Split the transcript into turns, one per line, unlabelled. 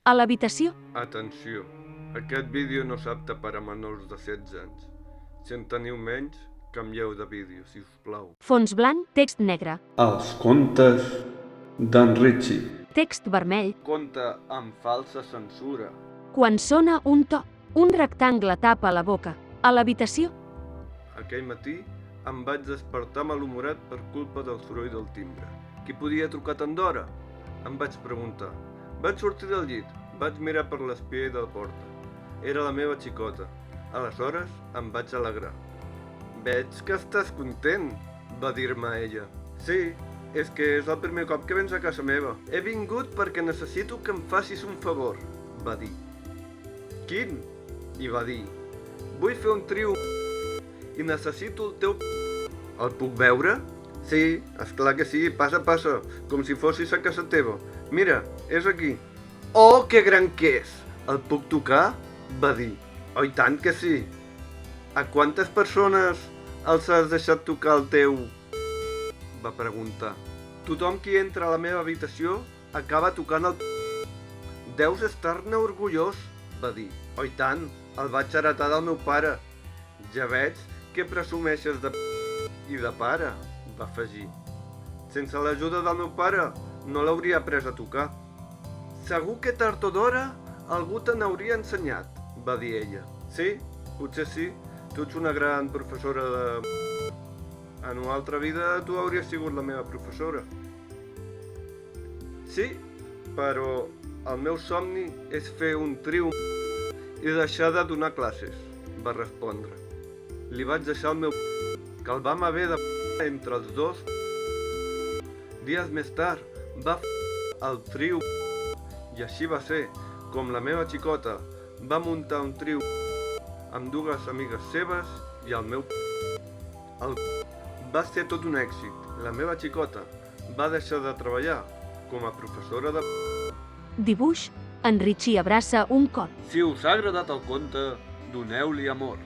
A l'habitació.
Atenció, aquest vídeo no és apte per a menors de 16 anys. Si en teniu menys, canvieu de vídeo, si us plau.
Fons blanc, text negre.
Els contes d'en Richie.
Text vermell.
Conte amb falsa censura.
Quan sona un to. Un rectangle tapa la boca. A l'habitació.
Aquell matí em vaig despertar malhumorat per culpa del soroll del timbre. Qui podia trucar tant d'hora? Em vaig preguntar. Vaig sortir del llit, vaig mirar per l'espiell de la porta. Era la meva xicota. Aleshores em vaig alegrar. Veig que estàs content, va dir-me ella. Sí, és que és el primer cop que vens a casa meva. He vingut perquè necessito que em facis un favor, va dir. Quin? I va dir. Vull fer un trio i necessito el teu El puc veure? Sí, esclar que sí, passa, passa, com si fossis a casa teva. Mira, és aquí. Oh, que gran que és! El puc tocar? Va dir. Oh, i tant que sí. A quantes persones els has deixat tocar el teu? Va preguntar. Tothom qui entra a la meva habitació acaba tocant el Deus estar-ne orgullós, va dir. Oh, i tant, el vaig heretar del meu pare. Ja veig que presumeixes de i de pare, va afegir. Sense l'ajuda del meu pare, no l'hauria après a tocar. Segur que tard o d'hora algú te n'hauria ensenyat, va dir ella. Sí, potser sí, tu ets una gran professora de... En una altra vida tu hauries sigut la meva professora. Sí, però el meu somni és fer un trio i deixar de donar classes, va respondre. Li vaig deixar el meu que el vam haver de entre els dos. Dies més tard va el trio i així va ser com la meva xicota va muntar un trio amb dues amigues seves i el meu el va ser tot un èxit. La meva xicota va deixar de treballar com a professora de...
Dibuix. En Richie abraça un cor.
Si us ha agradat el conte, doneu-li amor.